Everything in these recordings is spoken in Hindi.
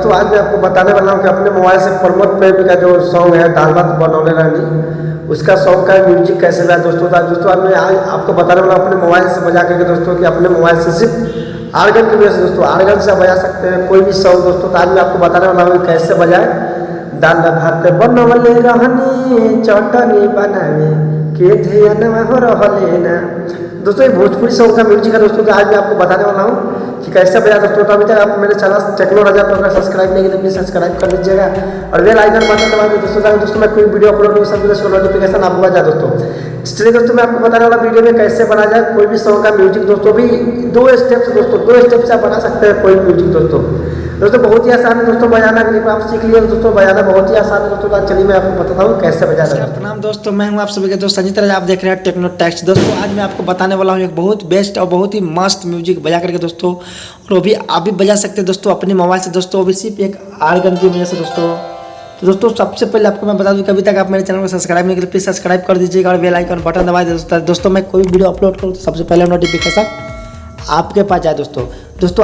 दोस्तों आज मैं आपको बताने वाला हूँ कि अपने मोबाइल से प्रमोद प्रेमी का जो सॉन्ग है दाल भात बनौले रानी, उसका सॉन्ग का म्यूजिक कैसे बजा दोस्तों। आज मैं आपको बताने वाला हूँ अपने मोबाइल से बजा करके दोस्तों कि अपने मोबाइल से सिर्फ आर्गन की वजह से दोस्तों आर्गन से बजा सकते हैं कोई भी सॉन्ग दोस्तों। तो आज मैं आपको बताने वाला हूँ कैसे बजाए। दाल भात बनौले रहनी चटनी बनावे के ध्यान हो रहले ना। दोस्तों ये भोजपुरी सॉन्ग का म्यूजिक है दोस्तों। तो आज मैं आपको बताने वाला हूँ कि कैसे बजा दोस्तों। तो अभी तक आप मेरे चैनल टेक्नो राजा को अगर सब्सक्राइब नहीं किया तो प्लीज सब्सक्राइब कर लीजिएगा और बेल आइकन बटन दबा दीजिए दोस्तों, ताकि दोस्तों मैं कोई वीडियो अपलोड करूँ सब उसका नोटिफिकेशन आपको आ जाए दोस्तों। चलिए दोस्तों मैं आपको बताने वाला वीडियो में कैसे बना जाए कोई भी सॉन्ग का म्यूजिक दोस्तों। भी दो स्टेप से आप बना सकते हैं कोई म्यूजिक दोस्तों। बहुत ही आसान है दोस्तों बजाना, अगर आप सीख लिए दोस्तों बजाना बहुत ही आसान है दोस्तों। तो चलिए मैं आपको बताता हूँ कैसे बजाना है। प्रणाम दोस्तों, मैं हूँ आप सभी के दोस्त संजीत राजा, आप देख रहे हैं टेक्नो टैक्स दोस्तों। आज मैं आपको बताने वाला हूँ एक बहुत बेस्ट और बहुत ही मस्त म्यूजिक बजा करके दोस्तों, और वो भी आप भी बजा सकते हैं दोस्तों अपने मोबाइल से दोस्तों, वो भी सिर्फ एक आर्गन की वजह से दोस्तों। तो दोस्तों सबसे पहले आपको मैं बता दूं कि अभी तक आप मेरे चैनल को सब्सक्राइब नहीं किए प्लीज़ सब्सक्राइब कर दीजिएगा और बेल आइकन बटन दबा दीजिए दोस्तों। मैं कोई वीडियो अपलोड करूँ तो सबसे पहले नोटिफिकेशन आपके पास जाए दोस्तों।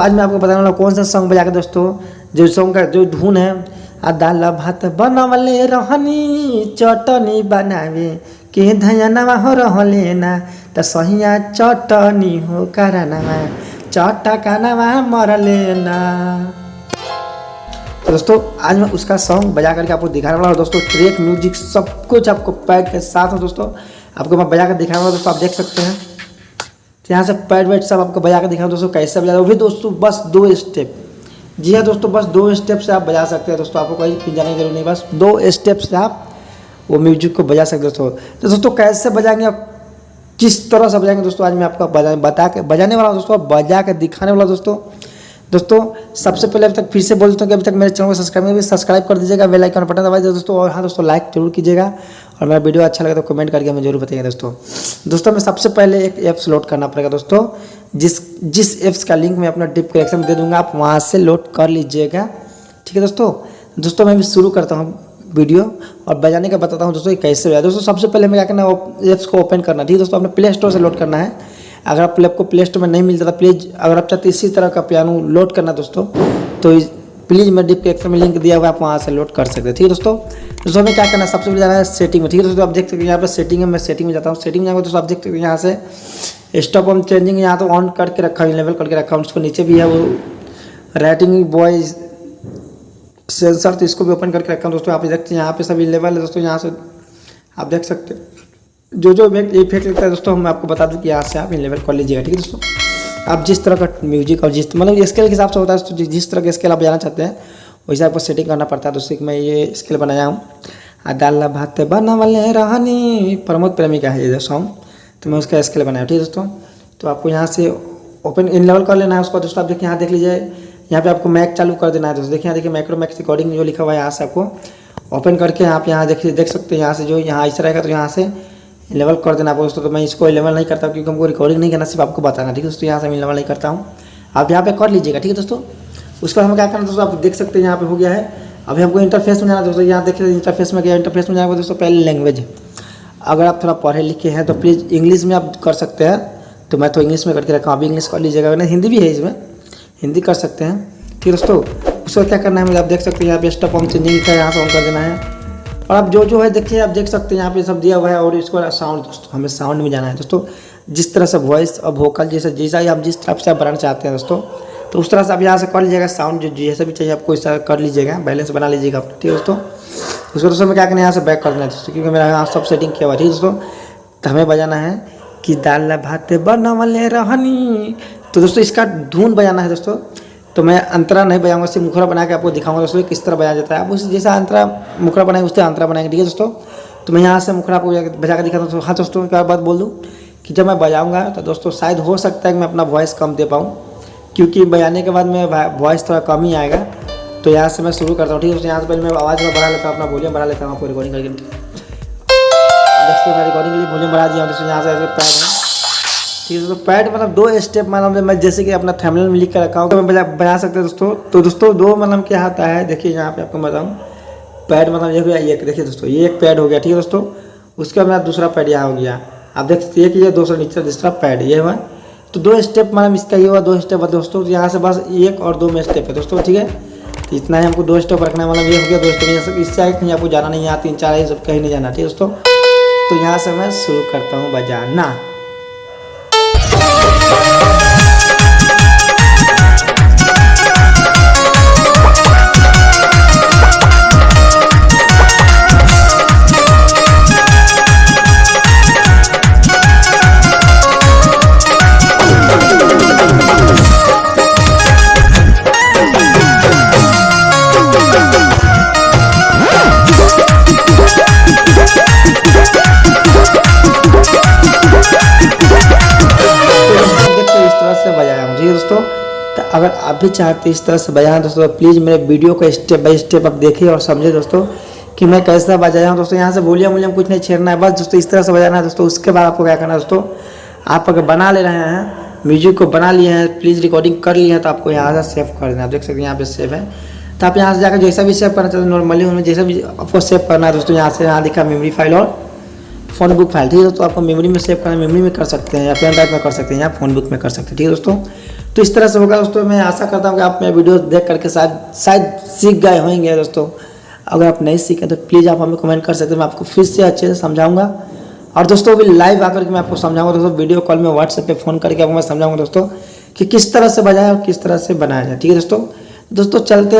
आज मैं आपको बताने वाला कौन सा सॉन्ग बजा के दोस्तों, जो सॉन्ग का जो धुन है दाल भात बनवले रहनी चटनी बनावे के धयनवा हो रहले ना, त सहिया चटनी हो करनवा चटकनवा मरले ना। तो दोस्तों आज मैं उसका सॉन्ग बजा करके आपको दिखाने वाला हूँ दोस्तों। ट्रैक म्यूजिक सब कुछ आपको पैड के साथ हो दोस्तों, आपको मैं बजा कर दिखाने वाला दोस्तों। आप देख सकते हैं यहाँ से पैड वेड सब आपको बजा कर दिखाऊँ दोस्तों कैसे बजा, वो भी दोस्तों बस 2 स्टेप। जी हाँ दोस्तों, बस 2 स्टेप से आप बजा सकते हैं दोस्तों, आपको कोई जाने की जरूरत नहीं, बस 2 स्टेप से आप वो म्यूजिक को बजा सकते दोस्तों। तो दोस्तों कैसे बजाएंगे आप, किस तरह से बजाएंगे दोस्तों, आज मैं आपको बजाने वाला हूँ दोस्तों, बजा के दिखाने वाला दोस्तों। सबसे पहले अभी तक फिर से बोलता हूँ कि अभी तक मेरे चैनल को सब्सक्राइब कर दीजिएगा, बेल आइकन बटन दबा दीजिए दोस्तों। और हाँ दोस्तों लाइक जरूर कीजिएगा और मेरा वीडियो अच्छा लगे तो कमेंट करके हमें जरूर बताइएगा दोस्तों। मैं सबसे पहले एक ऐप्स लोड करना पड़ेगा दोस्तों, जिस ऐप्स का लिंक मैं अपना डिस्क्रिप्शन में दे दूंगा, आप वहाँ से लोड कर लीजिएगा, ठीक है दोस्तों। मैं भी शुरू करता हूँ वीडियो और बजाने का बताता हूँ दोस्तों कैसे बजाए दोस्तों। सबसे पहले मैं क्या करना है, ऐप्स को ओपन करना, ठीक है दोस्तों। अपने प्ले स्टोर से लोड करना है। अगर आपको प्ले स्टोर में नहीं मिलता था प्लीज़, अगर आप चाहते इसी तरह का पियानो लोड करना दोस्तों, तो प्लीज़ मैं डिस्क्रिप्शन में लिंक दिया हुआ है, आप वहाँ से लोड कर सकते हैं, ठीक है दोस्तों। हमें क्या करना है, सबसे पहले जाना है सेटिंग में, ठीक है दोस्तों। आप देख सकते हैं यहाँ पर सेटिंग है, मैं सेटिंग में जाता हूँ। सेटिंग में जाऊँगा दोस्तों, आप देख सकते हैं यहाँ से स्टॉप ऑन चेंजिंग यहाँ तो ऑन करके रखा है, लेवल करके रखा है। उसको नीचे भी है वो राइटिंग वॉइस सेंसर, तो इसको भी ओपन करके रखा हूँ दोस्तों। आप देखते हैं यहाँ पे सभी लेवल है दोस्तों, यहाँ से आप देख सकते हैं जो इफेक्ट लगता है दोस्तों। मैं आपको बता दूं कि यहाँ से आप इन लेवल कर लीजिएगा, ठीक है दोस्तों। आप जिस तरह का म्यूजिक और जिस मतलब स्केल के हिसाब से होता है दोस्तों, जिस तरह के स्केल आप बजाना चाहते हैं वैसे आपको सेटिंग करना पड़ता है दोस्तों। मैं ये स्केल बनाया हूँ दाल भात बनवले रहनी, प्रमोद प्रेमी का है ये सॉन्ग, तो मैं उसका स्केल बनाया, ठीक है दोस्तों। तो आपको यहाँ से ओपन इन लेवल कर लेना है उसको दोस्तों। आप देखिए यहाँ देख लीजिए, यहाँ पे आपको मैक चालू कर देना है दोस्तों। देखिए मैक्रोमैक्स रिकॉर्डिंग जो लिखा हुआ है, यहाँ से आपको ओपन करके आप यहाँ देख सकते हैं। यहाँ से जो यहाँ ऐसा रहेगा तो यहाँ से लेवल कर देना आपको दोस्तों। तो मैं इसको लेवल नहीं करता क्योंकि हमको रिकॉर्डिंग नहीं करना, सिर्फ आपको बताना, ठीक है दोस्तों। यहाँ से मैं लेवल नहीं करता हूँ, आप यहाँ पे कर लीजिएगा, ठीक है दोस्तों। उसका हम क्या करना दोस्तों, आप देख सकते हैं यहाँ पे हो गया है। अभी हमको इंटरफेस में जाना दोस्तों। यहाँ देखिए इंटरफेस में गया, इंटरफेस में जाएगा दोस्तों। पहले लैंग्वेज, अगर आप थोड़ा पढ़े लिखे हैं तो प्लीज़ इंग्लिश में आप कर सकते हैं, तो मैं तो इंग्लिश में करके रखा हूँ, अभी इंग्लिश कर लीजिएगा, वरना हिंदी भी है इसमें, हिंदी कर सकते हैं, ठीक है दोस्तों। उसको क्या करना है मुझे, आप देख सकते हैं यहाँ पे स्टॉप ऑन चेंजिंग का यहाँ से ऑन कर देना है। और आप जो है देखिए, आप देख सकते हैं यहाँ पे सब दिया हुआ है। और इसको साउंड दोस्तों, हमें साउंड में जाना है दोस्तों, जिस तरह से वॉइस और वोकल जैसा आप जिस तरफ से आप बनाना चाहते हैं दोस्तों, तो उस तरह से आप यहाँ से कर लीजिएगा। साउंड जो जैसा भी चाहिए आपको इस तरह कर लीजिएगा, बैलेंस बना लीजिएगा अपना, ठीक है दोस्तों। उसको दोस्तों मैं क्या करना है, यहाँ से बैक कर देना है दोस्तों, क्योंकि मेरा यहाँ सब सेटिंग किया हुआ है, ठीक है दोस्तों। तो हमें बजाना है कि दाल भात बनवले रहनी, तो दोस्तों इसका धुन बजाना है दोस्तों। तो मैं अंतरा नहीं बजाऊंगा, सिर्फ मुखरा बना के आपको दिखाऊंगा दोस्तों किस तरह बजाया जाता है। आप उस जैसा अंतरा मुखरा बनाएंगे उस तरह अंतरा बनाएंगे, ठीक है दोस्तों। तो मैं यहाँ से मुखरा आपको बजा के दिखाता हूँ। हाँ दोस्तों, एक बात बोल दूँ कि जब मैं बजाऊंगा तो दोस्तों शायद हो सकता है कि मैं अपना वॉइस कम दे पाऊँ, क्योंकि बजाने के बाद में वॉइस थोड़ा कम ही आएगा। तो यहाँ से मैं शुरू करता हूँ, ठीक है दोस्तों। यहाँ से पहले मैं आवाज़ में बढ़ा लेता हूँ, अपना वॉल्यूम बढ़ा लेता हूँ आपको रिकॉर्डिंग करके, मैं रिकॉर्डिंग के लिए वॉल्यूम बढ़ा दिया हूँ दोस्तों। यहाँ से पैड है, ठीक है दोस्तों। पैड मतलब 2 स्टेप, मतलब मैं जैसे कि अपना थंबनेल में लिख कर रखा हूँ, तो मैं बना सकते हैं दोस्तों। तो दोस्तों 2 मतलब क्या आता है, देखिए यहाँ पे आपको बताऊँ। पैड मतलब ये हो गया एक, देखिए दोस्तों ये एक पैड हो गया, ठीक है दोस्तों। उसके बाद दूसरा पैड यहाँ हो गया, आप देख सकते हैं कि ये दूसरा नीचे दूसरा पैड ये हुआ। तो 2 स्टेप मतलब इसका ये हुआ, 2 स्टेप है दोस्तों। तो यहाँ से बस 1 और 2 में स्टेप है दोस्तों, ठीक है। तो इतना ही हमको 2 स्टेप रखने वाला ये हो गया दोस्तों। इससे आगे कहीं आपको जाना नहीं है, यहाँ 3-4 है सब कहीं नहीं जाना, ठीक है दोस्तों। तो यहाँ से मैं शुरू करता हूँ बजाना। दोस्तों तो अगर आप भी चाहते इस तरह से बजाना दोस्तों, तो प्लीज़ मेरे वीडियो को स्टेप बाय स्टेप आप देखिए और समझिए दोस्तों कि मैं कैसा बजाया हूँ दोस्तों। यहाँ से वॉल्यूम कुछ नहीं छेड़ना है, बस दोस्तों इस तरह से बजाना है दोस्तों। उसके बाद आपको क्या करना है दोस्तों, आप अगर बना ले रहे हैं म्यूजिक को बना लिए हैं, प्लीज़ रिकॉर्डिंग कर लिए हैं, तो आपको यहाँ से सेव कर देना। आप देख सकते हैं यहाँ पे सेव है, तो आप यहाँ से जाकर जैसा भी सेव करना चाहते हैं नॉर्मली उनमें जैसा भी आपको सेव करना है दोस्तों। यहाँ से यहाँ दिखा मेमोरी फाइल और फोन बुक फाइल, ठीक है दोस्तों। आपको मेमोरी में सेव करना है, मेमोरी में कर सकते हैं या पेन ड्राइव में कर सकते हैं या फोन बुक में कर सकते हैं, ठीक है दोस्तों। तो इस तरह से होगा दोस्तों। मैं आशा करता हूँ कि आप मेरे वीडियो देख करके शायद सीख गए होंगे दोस्तों। अगर आप नहीं सीखे तो प्लीज़ आप हमें कमेंट कर सकते हैं, मैं आपको फिर से अच्छे से समझाऊंगा। और दोस्तों अभी लाइव आकर के मैं आपको समझाऊंगा दोस्तों, वीडियो कॉल में व्हाट्सएप पे फ़ोन करके आपको मैं समझाऊंगा दोस्तों कि किस तरह से बजाया और किस तरह से बनाया जाए, ठीक है दोस्तों। चलते हैं।